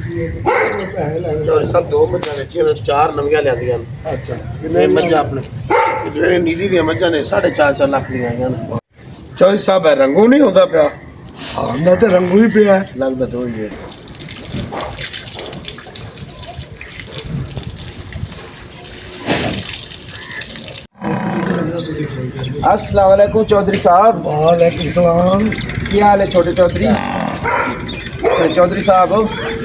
ਚੌਧਰੀ ਸਾਹਿਬ ਦੋ ਮੱਝਾਂ ਵੇਚੀਆਂ ਨੇ, ਚਾਰ ਨਵੀਆਂ ਲਿਆਂਦੀਆਂ ਨੇ। ਅੱਛਾ ਇਹ ਮੱਝਾਂ ਆਪਣੇ ਜਿਹੜੇ ਨੀਲੀ ਦੀਆਂ ਮੱਝਾਂ ਨੇ 4.5 ਲੱਖ ਦੀਆਂ ਆਈਆਂ ਨੇ। ਚੌਧਰੀ ਸਾਹਿਬ ਹੈ ਰੰਗੂ ਨਹੀਂ ਹੁੰਦਾ ਪਿਆ। ਆਂਦਾ ਤੇ ਰੰਗੂ ਹੀ ਪਿਆ ਹੈ। ਲੱਗਦਾ ਤਾਂ ਉਹੀ ਹੈ। अस्सलाम वालेकुम चौधरी साहब। वालेकुम सलाम। क्या हाल है छोटे चौधरी? चौधरी साहब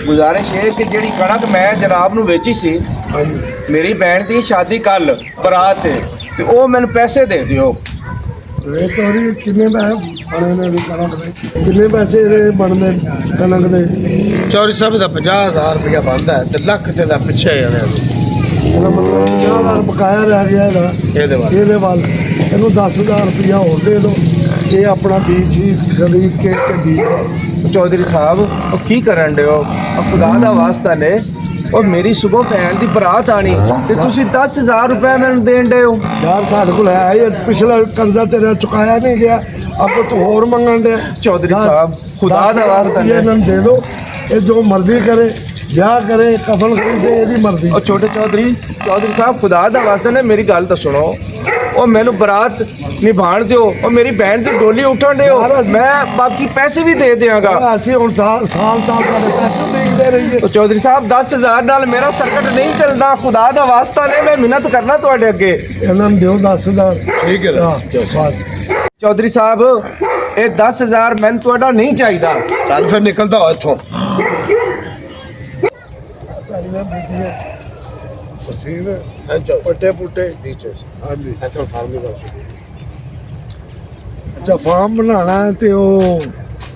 गुजारिश है कि ਜਿਹੜੀ ਕਣਕ ਮੈਂ ਜਨਾਬ ਨੂੰ ਵੇਚੀ ਸੀ, ਮੇਰੀ ਭੈਣ ਦੀ ਸ਼ਾਦੀ ਕੱਲ ਬਰਾਤ ਹੈ ਤੇ ਉਹ ਮੈਨੂੰ ਪੈਸੇ ਦੇ ਦਿਓ। ਇਹ ਤੋਰੀ ਕਿੰਨੇ ਪੈਸੇ ਬਣੇ ਨੇ ਦੀ ਕਣਕ ਦੇ? ਕਿੰਨੇ ਪੈਸੇ ਇਹਦੇ ਬਣਦੇ ਕਣਕ ਦੇ? ਚੌਧਰੀ ਸਾਹਿਬ ਦਾ 50,000 ਰੁਪਇਆ ਬਣਦਾ ਤੇ ਲੱਖ ਤੇ ਦਾ ਪਿੱਛੇ ਆਇਆ ਇਹਦਾ ਮਤਲਬ 50,000 ਬਕਾਇਆ ਰਹਿ ਗਿਆ ਇਹਦਾ। ਇਹਦੇ ਵੱਲ ਇਹਨੂੰ 10,000 ਰੁਪਇਆ ਹੋਰ ਦੇ ਦਿਓ। ਇਹ ਆਪਣਾ ਬੀਜ ਹੀ ਖਰੀਦ ਕੇ ਤੇ ਬੀਜ। ਚੌਧਰੀ ਸਾਹਿਬ ਉਹ ਕੀ ਕਰਨ ਦਿਓ? ਉਹ ਖੁਦਾ ਦਾ ਵਾਸਤਾ ਨੇ, ਉਹ ਮੇਰੀ ਸੁਬਹ ਭੈਣ ਦੀ ਬਰਾਤ ਆਣੀ ਤੇ ਤੁਸੀਂ 10,000 ਰੁਪਏ ਮੈਨੂੰ ਦੇਣ ਦਿਓ। ਯਾਰ ਸਾਡੇ ਕੋਲ ਹੈ ਇਹ ਪਿਛਲਾ ਕਰਜ਼ਾ ਤੇਰਾ ਚੁਕਾਇਆ ਨਹੀਂ ਗਿਆ, ਆਪੋ ਤੂੰ ਹੋਰ ਮੰਗਣ ਦੇ। ਚੌਧਰੀ ਸਾਹਿਬ ਖੁਦਾ ਦਾ ਵਾਸਤਾ ਨੇ ਇਹਨਾਂ ਨੂੰ ਦੇ ਦਿਓ। ਇਹ ਜੋ ਮਰਜ਼ੀ ਕਰੇ, ਵਿਆਹ ਕਰੇ, ਕਫਨ ਖਰੀਦੇ, ਇਹਦੀ ਮਰਜ਼ੀ। ਉਹ ਛੋਟੇ ਚੌਧਰੀ ਸਾਹਿਬ ਖੁਦਾ ਦਾ ਵਾਸਤਾ ਨੇ ਮੇਰੀ ਗੱਲ ਤਾਂ ਸੁਣੋ। ਉਹ ਮੈਨੂੰ ਬਰਾਤ ਨਿਭਾਣ ਦਿਓ, ਉਹ ਮੇਰੀ ਭੈਣ ਦੀ ਡੋਲੀ ਉੱਠਣ ਦਿਓ, ਮੈਂ ਬਾਕੀ ਪੈਸੇ ਵੀ ਦੇ ਦਿਆਂਗਾ। ਅਸੀਂ ਹੁਣ ਸਾਲ ਸਾਡੇ ਪੈਸੇ ਦੇਖਦੇ ਰਹੀਏ। ਉਹ ਚੌਧਰੀ ਸਾਹਿਬ 10,000 ਨਾਲ ਮੇਰਾ ਸਰਕਟ ਨਹੀਂ ਚੱਲਦਾ। ਖੁਦਾ ਦਾ ਵਾਸਤਾ ਨੇ ਮੈਂ ਮਿਹਨਤ ਕਰਨਾ ਤੁਹਾਡੇ ਅੱਗੇ। ਇਹਨਾਂ ਨੂੰ ਦਿਓ 10,000। ਠੀਕ ਹੈ ਚੌਧਰੀ ਸਾਹਿਬ ਇਹ 10,000 ਮੈਨੂੰ ਤੁਹਾਡਾ ਨਹੀਂ ਚਾਹੀਦਾ। ਚੱਲ ਫਿਰ ਨਿਕਲਦਾ ਹੋ ਇੱਥੋਂ। ਪੱਟੇ ਪੁੱਟੇ ਹਾਂਜੀ। ਅੱਛਾ ਫਾਰਮ ਬਣਾਉਣਾ ਤੇ ਉਹ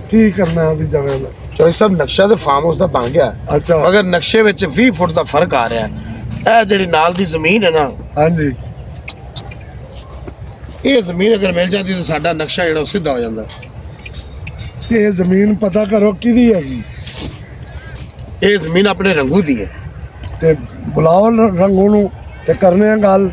ਕੀ ਕਰਨਾ ਉਹਦੀ ਜਗ੍ਹਾ ਦਾ? ਚੌਧਰੀ ਸਾਹਿਬ ਨਕਸ਼ਾ ਤੇ ਫਾਰਮ ਹਾਊਸ ਦਾ ਬਣ ਗਿਆ, ਅੱਛਾ ਮਗਰ ਨਕਸ਼ੇ ਵਿੱਚ 20 ਫੁੱਟ ਦਾ ਫਰਕ ਆ ਰਿਹਾ। ਇਹ ਜਿਹੜੀ ਨਾਲ ਦੀ ਜ਼ਮੀਨ ਹੈ ਨਾ, ਹਾਂਜੀ, ਇਹ ਜ਼ਮੀਨ ਅਗਰ ਮਿਲ ਜਾਂਦੀ ਤਾਂ ਸਾਡਾ ਨਕਸ਼ਾ ਜਿਹੜਾ ਉਹ ਸਿੱਧਾ ਹੋ ਜਾਂਦਾ। ਤੇ ਇਹ ਜ਼ਮੀਨ ਪਤਾ ਕਰੋ ਕਿਹਦੀ ਹੈਗੀ। ਇਹ ਜ਼ਮੀਨ ਆਪਣੇ ਰੰਗੂ ਦੀ ਹੈ। ਤੇ ਬੁਲਾਓ ਰੰਗੂ ਨੂੰ ਤੇ ਕਰਨੇ ਆ ਗੱਲ।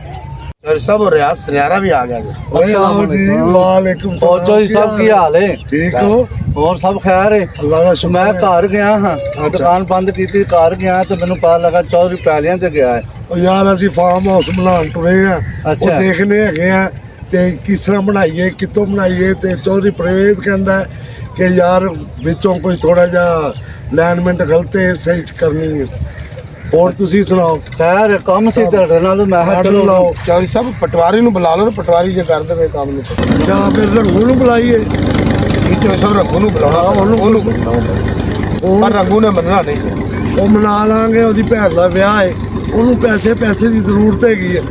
ਚੌਧਰੀ ਸਾਹਿਬ ਉਹ ਰਿਆਜ਼ ਸੁਨਿਆਰਾ ਵੀ ਆ ਗਿਆ ਜੀ। ਓਏ ਆਓ ਜੀ, ਵਾਲੇਕੁਮ ਸਲਾਮ। ਚੌਧਰੀ ਸਾਹਿਬ ਕੀ ਹਾਲ ਹੈ? ਠੀਕ ਹੋ? ਹੋਰ ਸਭ ਖੈਰ ਹੈ? ਅੱਲਾ ਦਾ ਸ਼ੁਕਰ ਮੈਂ ਹੈ। ਘਰ ਗਿਆ ਹਾਂ, ਦੁਕਾਨ ਬੰਦ ਕੀਤੀ, ਘਰ ਗਿਆ ਤੇ ਮੈਨੂੰ ਪਤਾ ਲੱਗਾ ਚੌਧਰੀ ਪੈਲੀਆਂ ਤੇ ਗਿਆ ਹੈ। ਉਹ ਯਾਰ ਅਸੀਂ ਫਾਰਮ ਹਾਊਸ ਬਣਾਉਣ ਟੁਰੇ ਆ, ਉਹ ਅੱਛਾ। ਦੇਖਣੇ ਹੈਗੇ ਆ ਤੇ ਕਿਸ ਤਰ੍ਹਾਂ ਬਣਾਈਏ, ਕਿੱਥੋਂ ਬਣਾਈਏ। ਤੇ ਚੌਧਰੀ ਪ੍ਰਵੇਦ ਕਹਿੰਦਾ ਕਿ ਯਾਰ ਵਿੱਚੋਂ ਕੋਈ ਥੋੜਾ ਜਿਹਾ ਅਲਾਈਨਮੈਂਟ ਗਲਤ ਹੈ, ਸਹੀ ਕਰਨੀ ਹੈ। ਹੋਰ ਤੁਸੀਂ ਸੁਣਾਓ? ਖੈਰ ਕੰਮ ਸੀ ਤੁਹਾਡੇ ਨਾਲ, ਮੈਂ ਕਿਹਾ ਚਲੋ ਲਾਓ। ਚੌਧਰੀ ਸਾਹਿਬ ਪਟਵਾਰੀ ਨੂੰ ਬੁਲਾ ਲਓ, ਪਟਵਾਰੀ ਜੇ ਕਰ ਦੇਵੇ ਕੰਮ ਨੂੰ। ਅੱਛਾ ਫਿਰ ਰੰਗੂ ਨੂੰ ਬੁਲਾਈਏ। ਚੌਧਰੀ ਸਾਹਿਬ ਰੰਗੂ ਨੂੰ ਬੁਲਾਓ, ਉਹਨੂੰ ਪਰ ਰੰਗੂ ਨੇ ਮੰਨਣਾ ਨਹੀਂ। ਉਹ ਮਨਾ ਲਾਂਗੇ, ਉਹਦੀ ਭੈਣ ਦਾ ਵਿਆਹ ਹੈ, ਉਹਨੂੰ ਪੈਸੇ ਦੀ ਜ਼ਰੂਰਤ ਹੈਗੀ ਹੈ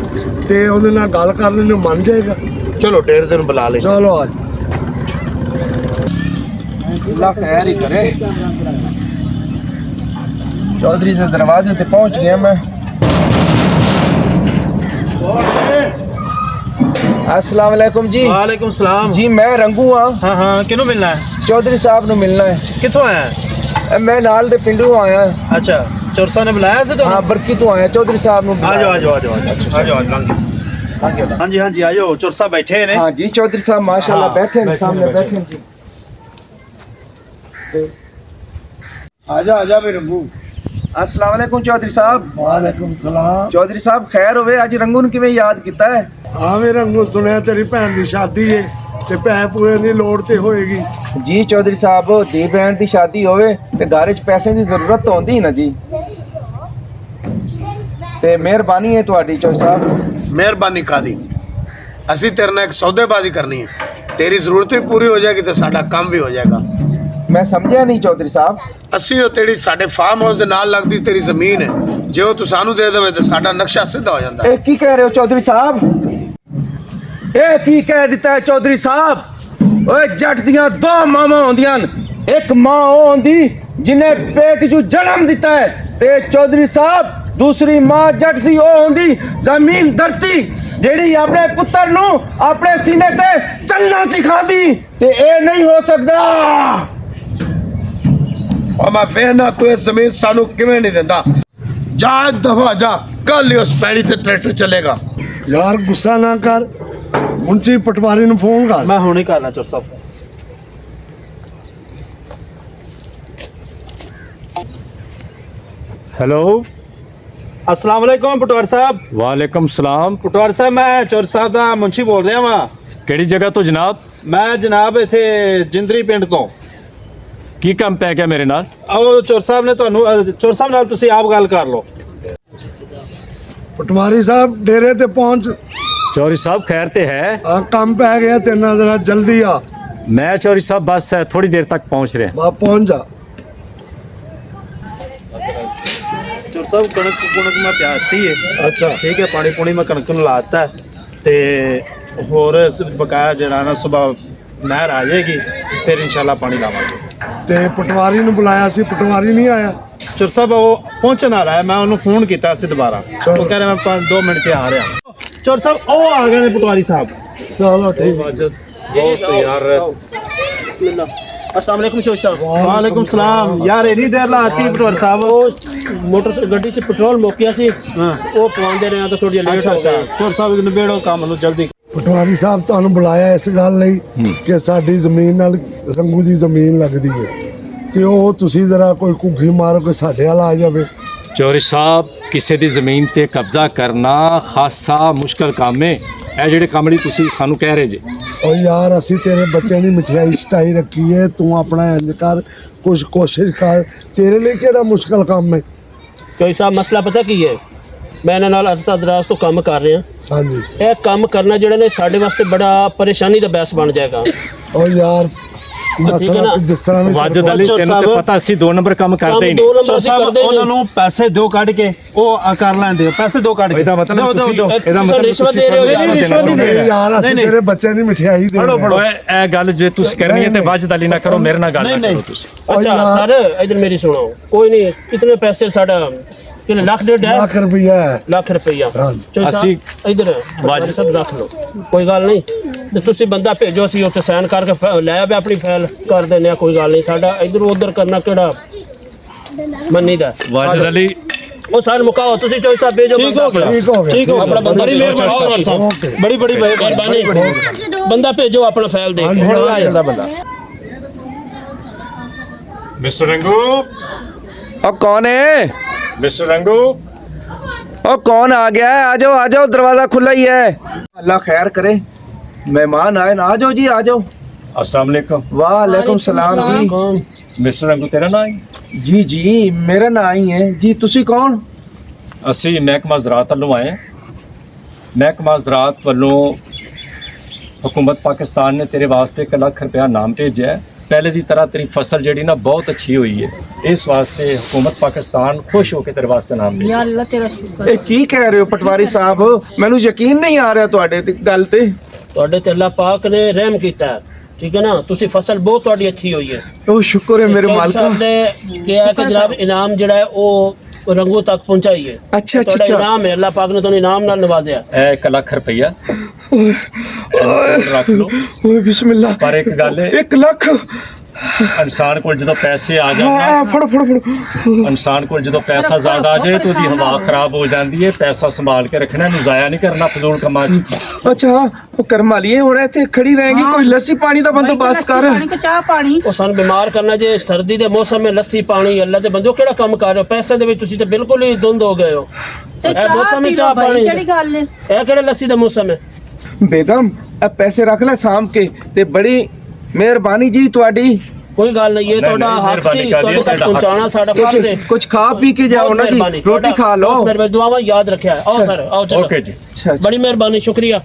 ਤੇ ਉਹਦੇ ਨਾਲ ਗੱਲ ਕਰ ਲੈਣੇ, ਮੰਨ ਜਾਏਗਾ। ਚਲੋ ਡੇਰ ਦਿਨ ਬੁਲਾ ਲੈ। ਚਲੋ ਅੱਜ ਅੱਲਾ ਖੈਰ ਹੀ ਕਰੇ। चौधरी के दरवाजे पे पहुंच गया मैं। अस्सलाम वालेकुम जी। वालेकुम सलाम जी मैं रंगू हाँ। हाँ हाँ किनू मिलना है? चौधरी साहब ने मिलना है। कितों आया है? मैं नाल दे पिंडू आया। अच्छा चौरसा ने बुलाया से तो? हाँ बरकी तो आया। चौधरी साहब ने आ जाओ आ जाओ आ जाओ आ जाओ हाँ जी आ जाओ। चौरसा बैठे ने? हाँ जी चौधरी साहब माशाल्लाह बैठे हैं सामने बैठे जी। आजा भाई रंगू। अस्सलाम वालेकुम चौधरी साहब। ਵਾਲੇਕੁਮ ਸਲਾਮ। चौधरी साहब खैर होवे, आज रंगू ने किवें याद कीता है? ਹਾਂ ਵੀ ਰੰਗੂ ਸੁਣਿਆ ਤੇਰੀ ਭੈਣ ਦੀ ਸ਼ਾਦੀ ਹੈ ਤੇ ਪੈਸੇ ਪੂਰੇ ਦੀ ਲੋੜ ਤੇ ਹੋਏਗੀ। जी चौधरी साहब धी बहन की शादी होवे ते घर च पैसे की जरूरत तो होंदी ना जी। ते मेहरबानी है तुहाडी चौधरी साहब। मेहरबानी कादी, ਅਸੀਂ ਤੇਰੇ ਨਾਲ ਇੱਕ ਸੌਦੇਬਾਜ਼ੀ ਕਰਨੀ ਹੈ। ਤੇਰੀ ਜ਼ਰੂਰਤ ਵੀ ਪੂਰੀ ਹੋ ਜਾਏਗੀ ਤੇ ਸਾਡਾ ਕੰਮ ਵੀ ਹੋ ਜਾਏਗਾ। मैं समझा नहीं चौधरी साहब। ਅਸੀਂ ਉਹ ਤੇਰੀ ਸਾਡੇ ਫਾਰਮ ਹਾਊਸ ਦੇ ਨਾਲ ਲੱਗਦੀ ਤੇਰੀ ਜ਼ਮੀਨ ਹੈ, ਜੇ ਉਹ ਤੂੰ ਸਾਨੂੰ ਦੇ ਦੇਵੇਂ ਤੇ ਸਾਡਾ ਨਕਸ਼ਾ ਸਿੱਧਾ ਹੋ ਜਾਂਦਾ। ਇਹ ਕੀ ਕਹਿ ਰਹੇ ਹੋ ਚੌਧਰੀ ਸਾਹਿਬ? ਇਹ ਕੀ ਕਹਿ ਦਿੱਤਾ ਹੈ ਚੌਧਰੀ ਸਾਹਿਬ? ਓਏ ਜੱਟ ਦੀਆਂ ਦੋ ਮਾਵਾਂ ਹੁੰਦੀਆਂ ਨੇ, ਇੱਕ ਮਾਂ ਉਹ ਹੁੰਦੀ ਜਿਹਨੇ ਪੇਟ 'ਚ ਜਨਮ ਦਿੱਤਾ ਹੈ ਤੇ ਚੌਧਰੀ ਸਾਹਿਬ ਦੂਸਰੀ ਮਾਂ ਜੱਟ ਦੀ ਉਹ ਹੁੰਦੀ ਜ਼ਮੀਨ ਧਰਤੀ ਜਿਹੜੀ ਆਪਣੇ ਪੁੱਤਰ ਨੂੰ ਆਪਣੇ ਸੀਨੇ ਤੇ ਚੱਲਣਾ ਸਿਖਾਉਂਦੀ ਤੇ ਇਹ ਨਹੀਂ ਹੋ ਸਕਦਾ। और मैं वेना तू जमीन सानू किवें नहीं देंदा। जा दफा जा, कल ही उस पैड़ी ते ट्रैक्टर चलेगा। यार गुस्सा ना कर, मुंशी पटवारी ਨੂੰ ਫੋਨ ਕਰ। मैं हुणे करना चौर साहब। हेलो अस्सलाम वालेकुम पटवार साहब। वालेकुम सलाम। पटवार साहब मैं चौर साहब ਦਾ ਮੁਨਸ਼ੀ ਬੋਲ ਰਿਹਾ ਵਾਂ। ਕਿਹੜੀ ਜਗ੍ਹਾ ਤੋਂ ਜਨਾਬ? ਮੈਂ ਜਨਾਬ ਇੱਥੇ ਜਿੰਦਰੀ ਪਿੰਡ ਤੋਂ। ਕੀ ਕੰਮ ਪੈ ਗਿਆ ਮੇਰੇ ਨਾਲ? ਉਹ ਚੌਰ ਸਾਹਿਬ ਨੇ ਤੁਹਾਨੂੰ ਚੌਰ ਸਾਹਿਬ ਨਾਲ ਤੁਸੀਂ ਆਪ ਗੱਲ ਕਰ ਲਓ। पटवारी साहब डेरे ते पहुंच चौधरी साहब खैर ते है? काम पे आ गया तेना जरा जल्दी आ। मैं चौधरी साहब बस है थोड़ी देर तक पहुंच रहे हैं। वहाँ पहुंच जा। ਚੌਰ ਸਾਹਿਬ ਕਣਕ ਮੈਂ ਪਿਆਤੀ ਹੈ। अच्छा ਠੀਕ ਹੈ ਪਾਣੀ ਪੂਣੀ ਮੈਂ ਕਣਕ ਨੂੰ ਲਾਤਾ ਤੇ ਹੋਰ ਬਕਾਇਆ ਜਿਹੜਾ ਨਾ ਸਵੇਰ ਨਹਿਰ ਆ ਜਾਏਗੀ ਫਿਰ ਇਨਸ਼ਾਅੱਲਾ ਪਾਣੀ ਲਾਵਾਂਗੇ। ते पटवारी ने बुलाया सी, पटवारी नहीं आया। ਚੌਰ ਸਾਹਿਬ ਉਹ ਪਹੁੰਚਣ ਵਾਲਾ ਹੈ। ਮੈਂ ਉਹਨੂੰ ਫੋਨ ਕੀਤਾ ਸੀ ਦੁਬਾਰਾ। ਚਲੋ। ਉਹ ਕਹਿ ਰਿਹਾ ਮੈਂ 5-2 ਮਿੰਟ 'ਚ ਆ ਰਿਹਾ। ਚੌਰ ਸਾਹਿਬ ਉਹ ਆ ਗਏ ਨੇ ਪਟਵਾਰੀ ਸਾਹਿਬ। चलो ठीक। दोस्त यार अस्सलाम वालेकुम चौधरी साहब। ਵਾਲੇਕੁਮ ਸਲਾਮ ਯਾਰ ਇੰਨੀ ਦੇਰ ਲਾਤੀ ਪਟਵਾਰੀ ਸਾਹਿਬ। ਉਹ ਮੋਟਰ ਗੱਡੀ 'ਚ ਪੈਟਰੋਲ ਮੁੱਕਿਆ ਸੀ, ਹਾਂ ਉਹ ਪਵਾਉਂਦੇ ਰਹੇ ਆ ਤਾਂ ਥੋੜੀ ਲੇਟ ਅੱਛਾ ਹੋ ਅੱਛਾ ਗਏ। ਚੌਰ ਸਾਹਿਬ ਨਿਬੇੜੋ ਕੰਮ ਨੂੰ ਜਲਦੀ। ਪਟਵਾਰੀ ਸਾਹਿਬ ਤੁਹਾਨੂੰ ਬੁਲਾਇਆ ਇਸ ਗੱਲ ਲਈ ਕਿ ਸਾਡੀ ਜ਼ਮੀਨ ਨਾਲ ਰੰਗੂ ਦੀ ਜ਼ਮੀਨ ਲੱਗਦੀ ਹੈ ਤੇ ਉਹ ਤੁਸੀਂ ਜ਼ਰਾ ਕੋਈ ਘੁੱਗੀ ਮਾਰੋ ਕਿ ਸਾਡੇ ਵਾਲਾ ਆ ਜਾਵੇ। ਚੌਧਰੀ ਸਾਹਿਬ ਕਿਸੇ ਦੀ ਜ਼ਮੀਨ ਤੇ ਕਬਜ਼ਾ ਕਰਨਾ ਖਾਸਾ ਮੁਸ਼ਕਲ ਕੰਮ ਹੈ। ਇਹ ਜਿਹੜੇ ਕੰਮ ਲਈ ਤੁਸੀਂ ਸਾਨੂੰ ਕਹਿ ਰਹੇ ਜੇ, ਉਹ ਯਾਰ ਅਸੀਂ ਤੇਰੇ ਬੱਚੇ ਦੀ ਮਠਿਆਈ ਛਟਾਈ ਰੱਖੀ ਹੈ, ਤੂੰ ਆਪਣਾ ਇੰਜ ਕਰ, ਕੁਝ ਕੋਸ਼ਿਸ਼ ਕਰ, ਤੇਰੇ ਲਈ ਕਿਹੜਾ ਮੁਸ਼ਕਲ ਕੰਮ ਹੈ। ਚੌਧਰੀ ਸਾਹਿਬ ਮਸਲਾ ਪਤਾ ਕੀ ਹੈ, ਮੈਂ ਇਹਨਾਂ ਨਾਲ ਅਰਸਾ ਦਰਾਜ਼ ਤੋਂ ਕੰਮ ਕਰ ਰਿਹਾ। ਹਾਂਜੀ ਇਹ ਕੰਮ ਕਰਨਾ ਜਿਹੜਾ ਨੇ ਸਾਡੇ ਵਾਸਤੇ ਬੜਾ ਪਰੇਸ਼ਾਨੀ ਦਾ ਬੈਸ ਬਣ ਜਾਏਗਾ। ਉਹ ਯਾਰ ਮਸਲਾ ਨਾ। ਜਿਸ ਤਰ੍ਹਾਂ ਵੀ ਵਾਜਦ ਅਲੀ ਚੌਧਰੀ ਤੈਨੂੰ ਤੇ ਸਾਹਿਬ। ਪਤਾ ਸੀ 2 ਨੰਬਰ ਕੰਮ ਕਰਦੇ ਹੀ ਕੰਮ ਨਹੀਂ। ਦੋ ਨੰਬਰ ਚੌਰ ਅਸੀਂ ਸਾਹਿਬ ਕਰਦੇ ਉਹਨਾਂ ਨਹੀਂ। ਨੂੰ ਪੈਸੇ ਦਿਓ ਕੱਢ ਕੇ ਉਹ ਕਰ ਲੈਂਦੇ ਪੈਸੇ ਦਿਓ ਕੱਢ ਕੇ। ਇਹਦਾ ਮਤਲਬ ਦਿਓ, ਤੁਸੀਂ ਦਿਓ, ਦਿਓ। ਇਹਦਾ ਮਤਲਬ ਰਿਸ਼ਵਤ ਤੁਸੀਂ ਦੇ ਰਹੇ ਹੋ ਸਾਨੂੰ ਜਾਂ ਰਿਸ਼ਵਤ ਰਿਸ਼ਵਤ ਦੇਣਾ ਨਹੀਂ ਚਾਹੁੰਦੇ ਹੋ। ਯਾਰ ਅਸੀਂ ਨਹੀਂ, ਤੇਰੇ ਬੱਚੇ ਦੀ ਮਠਿਆਈ ਦੇ ਫੜੋ, ਰਹੇ ਹਾਂ। ਫੜੋ। ਓਏ ਇਹ ਗੱਲ ਜੇ ਤੁਸੀਂ ਕਰਨੀ ਹੈ ਤੇ ਨਹੀਂ, ਵਾਜਦ ਅਲੀ ਨਾ ਕਰੋ, ਮੇਰੇ ਨਾਲ ਗੱਲ ਨਾ ਨਹੀਂ, ਕਰੋ ਨਹੀਂ। ਤੁਸੀਂ। ਉਹ ਅੱਛਾ ਯਾਰ, ਸਰ ਇਧਰ ਮੇਰੀ ਸੁਣੋ, ਕੋਈ ਨਹੀਂ ਕਿਤਨੇ ਪੈਸੇ ਸਾਡਾ ਕਿੰਨੇ ਲੱਖ ਡੇਢ ਹੈ, ਲੱਖ ਰੁਪਈਆ ਹੈ। ਲੱਖ ਰੁਪਈਆ। ਹਾਂ। ਚੌਧਰੀ ਸਾਹਿਬ ਇਧਰ ਵਾਜib ਸਭ ਰੱਖ ਲਓ, ਕੋਈ ਗੱਲ ਨਹੀਂ। ਤੇ ਤੁਸੀਂ ਬੰਦਾ ਭੇਜੋ, ਅਸੀਂ ਉੱਥੇ ਸਾਈਨ ਕਰਕੇ ਲੈ ਆਵੇ, ਆਪਣੀ ਫਾਈਲ ਕਰ ਦਿੰਦੇ ਆ, ਕੋਈ ਗੱਲ ਨਹੀਂ। ਸਾਡਾ ਇਧਰ ਉਧਰ ਕਰਨਾ ਕਿਹੜਾ ਮੰਨੀ ਦਾ। ਵਾਜਦ ਅਲੀ ਉਹ ਸਾਰ ਮੁਕਾਓ, ਤੁਸੀਂ ਚੌਧਰੀ ਸਾਹਿਬ ਭੇਜੋ ਠੀਕ ਹੋ ਗਿਆ ਠੀਕ ਹੋ ਗਿਆ। ਠੀਕ ਹੋ ਆਪਣਾ ਬੰਦਾ ਬੜੀ ਮਿਹਰਬਾਨੀ ਸਾਹਿਬ। ਓਕੇ। ਬੜੀ ਬੜੀ ਮਿਹਰਬਾਨੀ, ਬੰਦਾ ਭੇਜੋ ਆਪਣਾ ਫਾਈਲ ਦੇ। ਹਾਂਜੀ, ਹੁਣ ਆ ਜਾਂਦਾ ਬੰਦਾ। ਮਿਸਟਰ ਰੰਗੂ, ओ कौन है? मिस्टर रंगू ओ कौन आ गया है? आ जाओ दरवाजा खुला ही है। अल्लाह खैर करे, मेहमान आए ना। आ जाओ जी, आ जाओ। अस्सलाम वालेकुम। वालेकुम सलाम जी। मिस्टर रंगू तेरा नाम है? जी जी मेरा ना ही है जी। तुसी कौन? ਅਸੀਂ ਮਹਿਕਮਾ ਜ਼ਰਾਤ ਵੱਲੋਂ ਆਏ ਹਾਂ। ਮਹਿਕਮਾ ਜ਼ਰਾਤ ਵੱਲੋਂ ਹਕੂਮਤ ਪਾਕਿਸਤਾਨ ਨੇ ਤੇਰੇ ਵਾਸਤੇ 1 ਲੱਖ ਰੁਪਇਆ ਨਾਮ ਭੇਜਿਆ ਹੈ। ਪਹਿਲੇ ਦੀ ਤਰ੍ਹਾਂ ਤੇਰੀ ਫਸਲ ਜਿਹੜੀ ਨਾ ਬਹੁਤ ਅੱਛੀ ਹੋਈ ਹੈ, ਇਸ ਵਾਸਤੇ ਹਕੂਮਤ ਪਾਕਿਸਤਾਨ ਖੁਸ਼ ਹੋ ਕੇ ਤੇਰੇ ਵਾਸਤੇ ਨਾਮ ਭੇਜਿਆ। ਇਹ ਕੀ ਕਹਿ ਰਹੇ ਹੋ ਪਟਵਾਰੀ ਸਾਹਿਬ? ਮੈਨੂੰ ਯਕੀਨ ਨਹੀਂ ਆ ਰਿਹਾ ਤੁਹਾਡੇ ਤੇ ਗੱਲ ਤੇ। ਤੁਹਾਡੇ ਤੇ ਅੱਲਾਹ ਪਾਕ ਨੇ ਰਹਿਮ ਕੀਤਾ ਹੈ, ਠੀਕ ਹੈ ਨਾ। ਤੁਸੀਂ ਫਸਲ ਬਹੁਤ ਤੁਹਾਡੀ ਅੱਛੀ ਹੋਈ ਹੈ। ਉਹ ਸ਼ੁਕਰ ਹੈ ਮੇਰੇ ਚੌਧਰੀ ਮਾਲਕਾ। ਸਾਹਿਬ ਨੇ ਕਿਹਾ ਕਿ ਜਨਾਬ ਇਨਾਮ ਜਿਹੜਾ ਹੈ ਉਹ ਰੰਗੂ ਤੱਕ ਪਹੁੰਚਾਈਏ। ਅੱਛਾ ਤੁਹਾਡਾ ਅੱਛਾ। ਇਨਾਮ ਹੈ, ਅੱਲਾਹ ਪਾਕ ਨੇ ਤੁਹਾਨੂੰ ਇਨਾਮ ਨਾਲ ਨਵਾਜ਼ਿਆ। ਇਹ 1 ਲੱਖ ਰੁਪਇਆ ਰੱਖ ਲਓ। ਓਏ ਬਿਸਮਿਲ੍ਲਾ। ਪਰ ਇੱਕ ਗੱਲ ਹੈ, 1 ਲੱਖ। ਇਨਸਾਨ ਕੋਲ ਜਦੋਂ ਪੈਸੇ ਆ ਜਾਣ ਹਾਂ ਨਾ, ਫੜੋ ਫੜੋ ਫੜੋ। ਇਨਸਾਨ ਕੋਲ ਜਦੋਂ ਪੈਸਾ ਜ਼ਿਆਦਾ ਆ ਜਾਏ ਤਾਂ ਉਹਦੀ ਹਵਾ ਖਰਾਬ ਹੋ ਜਾਂਦੀ ਹੈ। ਪੈਸਾ ਸੰਭਾਲ ਕੇ ਰੱਖਣਾ, ਇਹਨੂੰ ਜ਼ਾਇਆ ਨਹੀਂ ਕਰਨਾ ਫਜ਼ੂਲ ਕੰਮਾਂ 'ਚ। ਅੱਛਾ ਉਹ ਕਰਮਾ ਲਈਏ ਹੁਣ ਇੱਥੇ ਖੜੀ ਰਹੇਗੀ। ਕੋਈ ਲੱਸੀ ਪਾਣੀ ਦਾ ਬੰਦੋਬਸਤ ਕਰ। ਪਾਣੀ ਕੋ ਚਾਹ ਪਾਣੀ ਉਹ ਸਾਨੂੰ ਬਿਮਾਰ ਕਰਨਾ ਜੇ ਸਰਦੀ ਦੇ ਮੌਸਮ ਵਿੱਚ ਲੱਸੀ ਪਾਣੀ। ਅੱਲਾ ਦੇ ਬੰਦੋ ਕਿਹੜਾ ਕੰਮ ਕਰ ਰਹੇ ਹੋ? ਪੈਸੇ ਦੇ ਵਿੱਚ ਤੁਸੀਂ ਤਾਂ ਬਿਲਕੁਲ ਹੀ ਧੁੰਦ ਹੋ ਗਏ ਹੋ। ਤੇ ਇਹ ਚਾਹ ਮੌਸਮ ਪੀ ਵਿੱਚ ਲਓ ਚਾਹ ਭਾਈ, ਪਾਣੀ। ਕਿਹੜੀ ਗੱਲ ਹੈ? ਇਹ ਕਿਹੜੇ ਲੱਸੀ ਦਾ ਮੌਸਮ ਹੈ? ਬੇਗਮ ਇਹ ਪੈਸੇ ਰੱਖ ਲੈ ਸਾਂਭ ਕੇ, ਤੇ ਬੜੀ ਮਿਹਰਬਾਨੀ ਜੀ ਤੁਹਾਡੀ। ਕੋਈ ਗੱਲ ਨਹੀਂ, ਇਹ ਨਹੀਂ, ਤੁਹਾਡਾ ਨਹੀਂ, ਹੱਕ ਸੀ, ਮਿਹਰਬਾਨੀ ਕਰ ਤੁਹਾਡੇ ਦਿਓ, ਤੱਕ ਤੁਹਾਡਾ ਪਹੁੰਚਾਉਣਾ ਸਾਡਾ ਫਰਜ਼ ਹੈ। ਕੁਝ ਖਾ ਪੀ ਕੇ ਜਾਓ ਨਾ ਜੀ, ਰੋਟੀ ਖਾ ਲਓ। ਮੇਰੇ ਦੁਆਵਾਂ ਯਾਦ ਰੱਖਿਆ। ਆਓ ਸਰ, ਆਓ ਚਲੋ। ਓਕੇ ਜੀ। ਅੱਛਾ ਅੱਛਾ। ਬੜੀ ਮਿਹਰਬਾਨੀ, ਸ਼ੁਕਰੀਆ।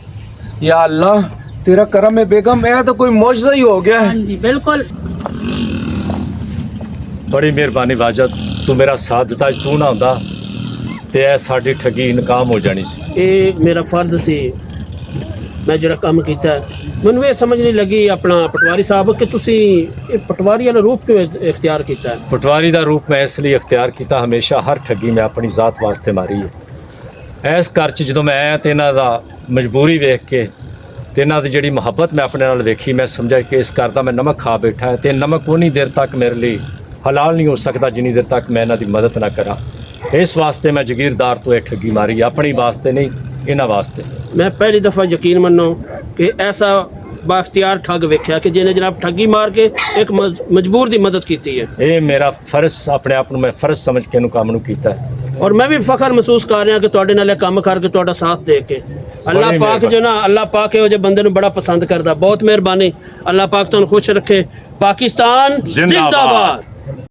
या अल्लाह तेरा करम है बेगम, यह तो कोई मौजज़ा ही हो गया है। ਹਾਂਜੀ ਬਿਲਕੁਲ। ਬੜੀ ਮਿਹਰਬਾਨੀ ਵਾਜਦ, ਤੂੰ ਮੇਰਾ ਸਾਥ ਦਿੱਤਾ। ਅੱਜ ਤੂੰ ਨਾ ਹੁੰਦਾ ਤੇ ਇਹ ਸਾਡੀ ਠੱਗੀ ਨਾਕਾਮ ਹੋ ਜਾਣੀ ਸੀ। ਇਹ ਮੇਰਾ ਫਰਜ਼ ਸੀ, ਮੈਂ ਜਿਹੜਾ ਕੰਮ ਕੀਤਾ। ਮੈਨੂੰ ਇਹ ਸਮਝ ਨਹੀਂ ਲੱਗੀ ਆਪਣਾ ਪਟਵਾਰੀ ਸਾਹਿਬ ਕਿ ਤੁਸੀਂ ਇਹ ਪਟਵਾਰੀ ਵਾਲਾ ਰੂਪ ਕਿਉਂ ਇਖਤਿਆਰ ਕੀਤਾ ਹੈ? ਪਟਵਾਰੀ ਦਾ ਰੂਪ ਮੈਂ ਇਸ ਲਈ ਇਖਤਿਆਰ ਕੀਤਾ, ਹਮੇਸ਼ਾ ਹਰ ਠੱਗੀ ਮੈਂ ਆਪਣੀ ਜ਼ਾਤ ਵਾਸਤੇ ਮਾਰੀ ਹੈ। ਇਸ ਘਰ 'ਚ ਜਦੋਂ ਮੈਂ ਆਇਆ ਤੇ ਇਹਨਾਂ ਦਾ ਮਜਬੂਰੀ ਵੇਖ ਕੇ ਤੇ ਇਹਨਾਂ ਦੀ ਜਿਹੜੀ ਮੁਹੱਬਤ ਮੈਂ ਆਪਣੇ ਨਾਲ ਵੇਖੀ, ਮੈਂ ਸਮਝਿਆ ਕਿ ਇਸ ਘਰ ਦਾ ਮੈਂ ਨਮਕ ਖਾ ਬੈਠਾ ਹੈ ਤੇ ਨਮਕ ਉਨੀ ਦੇਰ ਤੱਕ ਮੇਰੇ ਲਈ ਹਲਾਲ ਨਹੀਂ ਹੋ ਸਕਦਾ ਜਿੰਨੀ ਦੇਰ ਤੱਕ ਮੈਂ ਇਹਨਾਂ ਦੀ ਮਦਦ ਨਾ ਕਰਾਂ। ਇਸ ਵਾਸਤੇ ਮੈਂ ਜਗੀਰਦਾਰ ਤੋਂ ਇਹ ਠੱਗੀ ਮਾਰੀ, ਆਪਣੀ ਵਾਸਤੇ ਨਹੀਂ, ਇਹਨਾਂ ਵਾਸਤੇ। मैं पहली दफ़ा यकीन मनो कि ऐसा ਬਾਖਤਿਆਰ ਠੱਗ ਵੇਖਿਆ ਕਿ ਜਿਹਨੇ ਜਨਾਬ ਠੱਗੀ ਮਾਰ ਕੇ ਇੱਕ ਮਜਬੂਰ ਦੀ ਮਦਦ ਕੀਤੀ ਹੈ। ਇਹ ਮੇਰਾ ਫਰਜ਼, ਆਪਣੇ ਆਪ ਨੂੰ ਮੈਂ ਫਰਜ਼ ਸਮਝ ਕੇ ਇਹਨੂੰ ਕੰਮ ਨੂੰ ਕੀਤਾ ਹੈ। ਔਰ ਮੈਂ ਵੀ ਫਖਰ ਮਹਿਸੂਸ ਕਰ ਰਿਹਾ ਕਿ ਤੁਹਾਡੇ ਨਾਲ ਇਹ ਕੰਮ ਕਰਕੇ ਤੁਹਾਡਾ ਸਾਥ ਦੇ ਕੇ। ਅੱਲਾਹ ਬੜੀ ਪਾਕ ਜੋ ਨਾ, ਅੱਲਾਹ ਪਾਕ ਇਹੋ ਜਿਹੇ ਬੰਦੇ ਨੂੰ ਬੜਾ ਪਸੰਦ ਕਰਦਾ। ਬਹੁਤ ਮਿਹਰਬਾਨੀ, ਅੱਲਾਹ ਪਾਕ ਤੁਹਾਨੂੰ ਖੁਸ਼ ਰੱਖੇ। ਪਾਕਿਸਤਾਨ ਜ਼ਿੰਦਾਬਾਦ। ਜ਼ਿੰਦਾਬਾਦ।